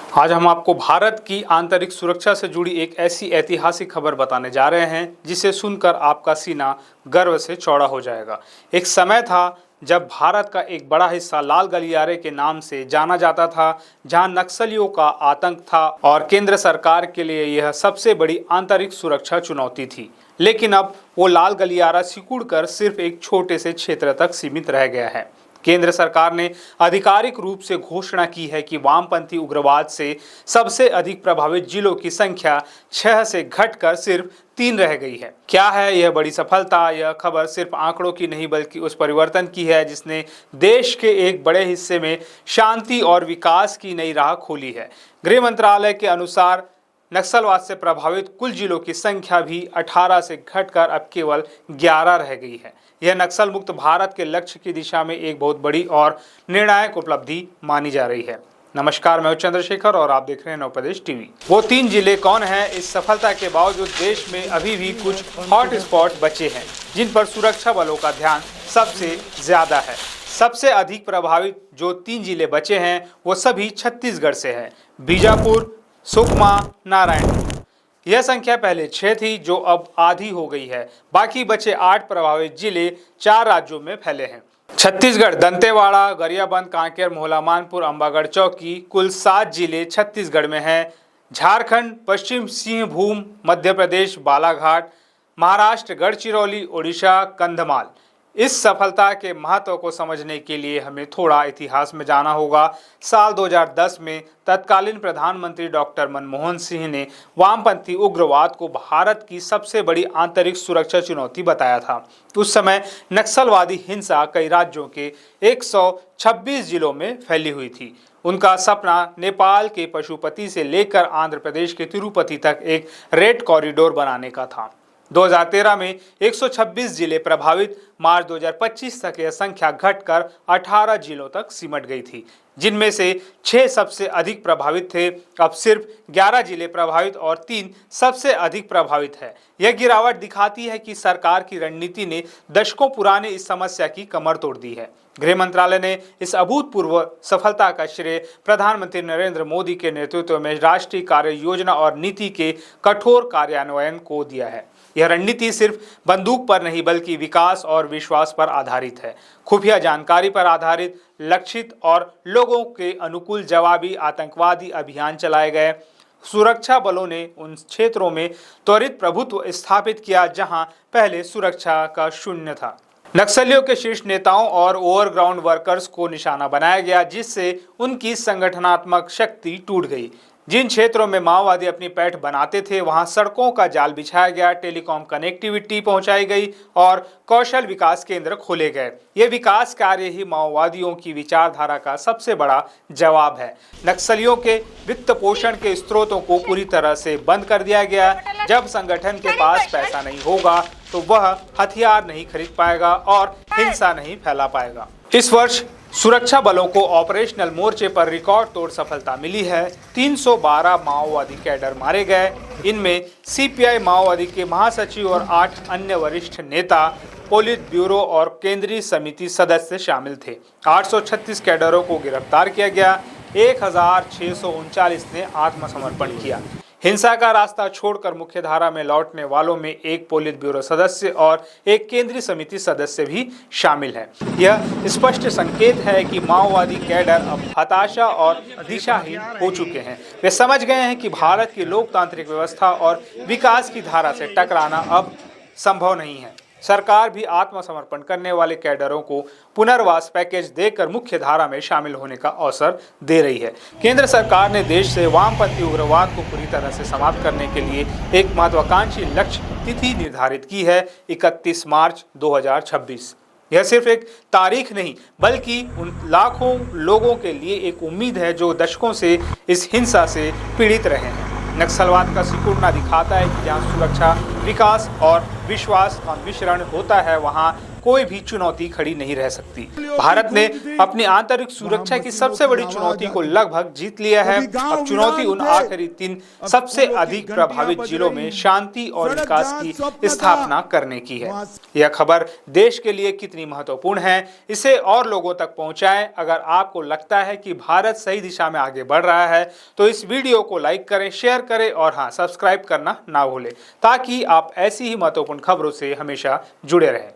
आज हम आपको भारत की आंतरिक सुरक्षा से जुड़ी एक ऐसी ऐतिहासिक खबर बताने जा रहे हैं जिसे सुनकर आपका सीना गर्व से चौड़ा हो जाएगा। एक समय था जब भारत का एक बड़ा हिस्सा लाल गलियारे के नाम से जाना जाता था, जहां नक्सलियों का आतंक था और केंद्र सरकार के लिए यह सबसे बड़ी आंतरिक सुरक्षा चुनौती थी। लेकिन अब वो लाल गलियारा सिकुड़कर सिर्फ एक छोटे से क्षेत्र तक सीमित रह गया है। केंद्र सरकार ने आधिकारिक रूप से घोषणा की है कि वामपंथी उग्रवाद से सबसे अधिक प्रभावित जिलों की संख्या 6 से घटकर सिर्फ 3 रह गई है। क्या है यह बड़ी सफलता? यह खबर सिर्फ आंकड़ों की नहीं बल्कि उस परिवर्तन की है जिसने देश के एक बड़े हिस्से में शांति और विकास की नई राह खोली है। गृह मंत्रालय के अनुसार नक्सलवाद से प्रभावित कुल जिलों की संख्या भी 18 से घटकर अब केवल 11 रह गई है। यह नक्सल मुक्त भारत के लक्ष्य की दिशा में एक बहुत बड़ी और निर्णायक उपलब्धि मानी जा रही है। नमस्कार, मैं चंद्रशेखर और आप देख रहे हैं नवप्रदेश टीवी। वो 3 जिले कौन हैं? इस सफलता के बावजूद देश में अभी भी कुछ हॉट स्पॉट बचे हैं जिन पर सुरक्षा बलों का ध्यान सबसे ज्यादा है। सबसे अधिक प्रभावित जो 3 जिले बचे हैं वो सभी छत्तीसगढ़ से हैं। बीजापुर, सुकमा, नारायणपुर। यह संख्या पहले 6 थी जो अब आधी हो गई है। बाकी बचे 8 प्रभावित जिले 4 राज्यों में फैले हैं। छत्तीसगढ़ दंतेवाड़ा, गरियाबंद, कांकेर, मोहला, मानपुर, अंबागढ़ चौकी, कुल 7 जिले छत्तीसगढ़ में हैं। झारखंड, पश्चिम सिंहभूम, मध्य प्रदेश, बालाघाट, महाराष्ट्र, गढ़चिरौली, ओडिशा, कंधमाल। इस सफलता के महत्व को समझने के लिए हमें थोड़ा इतिहास में जाना होगा। साल 2010 में तत्कालीन प्रधानमंत्री डॉक्टर मनमोहन सिंह ने वामपंथी उग्रवाद को भारत की सबसे बड़ी आंतरिक सुरक्षा चुनौती बताया था। उस समय नक्सलवादी हिंसा कई राज्यों के 126 जिलों में फैली हुई थी। उनका सपना नेपाल के पशुपति से लेकर आंध्र प्रदेश के तिरुपति तक एक रेड कॉरिडोर बनाने का था। 2013 में 126 जिले प्रभावित, मार्च 2025 तक यह संख्या घटकर 18 जिलों तक सिमट गई थी, जिनमें से 6 सबसे अधिक प्रभावित थे। अब सिर्फ 11 जिले प्रभावित और 3 सबसे अधिक प्रभावित है। यह गिरावट दिखाती है कि सरकार की रणनीति ने दशकों पुराने इस समस्या की कमर तोड़ दी है। गृह मंत्रालय ने इस अभूतपूर्व सफलता का श्रेय प्रधानमंत्री नरेंद्र मोदी के नेतृत्व में राष्ट्रीय कार्य योजना और नीति के कठोर कार्यान्वयन को दिया है। यह रणनीति सिर्फ बंदूक पर नहीं बल्कि विकास और विश्वास पर आधारित है। खुफिया जानकारी पर आधारित, लक्षित और लोगों के अनुकूल जवाबी आतंकवादी अभियान चलाए गए। सुरक्षा बलों ने उन क्षेत्रों में त्वरित प्रभुत्व स्थापित किया जहां पहले सुरक्षा का शून्य था। नक्सलियों के शीर्ष नेताओं और ओवरग्राउंड वर्कर्स को निशाना बनाया गया, जिससे उनकी संगठनात्मक शक्ति टूट गई। जिन क्षेत्रों में माओवादी अपनी पैठ बनाते थे वहां सड़कों का जाल बिछाया गया, टेलीकॉम कनेक्टिविटी पहुंचाई गई और कौशल विकास केंद्र खोले गए। ये विकास कार्य ही माओवादियों की विचारधारा का सबसे बड़ा जवाब है। नक्सलियों के वित्त पोषण के स्रोतों को पूरी तरह से बंद कर दिया गया। जब संगठन के पास पैसा नहीं होगा तो वह हथियार नहीं खरीद पाएगा और हिंसा नहीं फैला पाएगा। इस वर्ष सुरक्षा बलों को ऑपरेशनल मोर्चे पर रिकॉर्ड तोड़ सफलता मिली है। 312 माओवादी कैडर मारे गए। इनमें सीपीआई माओवादी के महासचिव और 8 अन्य वरिष्ठ नेता, पोलित ब्यूरो और केंद्रीय समिति सदस्य शामिल थे। 836 कैडरों को गिरफ्तार किया गया। 1639 ने आत्मसमर्पण किया। हिंसा का रास्ता छोड़कर मुख्यधारा में लौटने वालों में एक पोलित ब्यूरो सदस्य और एक केंद्रीय समिति सदस्य भी शामिल है। यह स्पष्ट संकेत है कि माओवादी कैडर अब हताशा और दिशाहीन हो चुके हैं। वे समझ गए हैं कि भारत की लोकतांत्रिक व्यवस्था और विकास की धारा से टकराना अब संभव नहीं है। सरकार भी आत्मसमर्पण करने वाले कैडरों को पुनर्वास पैकेज देकर मुख्य धारा में शामिल होने का अवसर दे रही है। केंद्र सरकार ने देश से वामपंथी उग्रवाद को पूरी तरह से समाप्त करने के लिए एक महत्वाकांक्षी लक्ष्य तिथि निर्धारित की है, 31 मार्च 2026। यह सिर्फ एक तारीख नहीं बल्कि उन लाखों लोगों के लिए एक उम्मीद है जो दशकों से इस हिंसा से पीड़ित रहे हैं। नक्सलवाद का सिकुड़ना दिखाता है कि जहां सुरक्षा, विकास और विश्वास का मिश्रण होता है वहां कोई भी चुनौती खड़ी नहीं रह सकती। भारत ने अपनी आंतरिक सुरक्षा की सबसे बड़ी चुनौती को लगभग जीत लिया है। अब चुनौती उन आखिरी 3 सबसे अधिक प्रभावित जिलों में शांति और विकास की स्थापना करने की है। यह खबर देश के लिए कितनी महत्वपूर्ण है, इसे और लोगों तक पहुंचाएं। अगर आपको लगता है कि भारत सही दिशा में आगे बढ़ रहा है तो इस वीडियो को लाइक करें, शेयर करें और हाँ, सब्सक्राइब करना ना भूलें, ताकि आप ऐसी ही महत्वपूर्ण खबरों से हमेशा जुड़े रहें।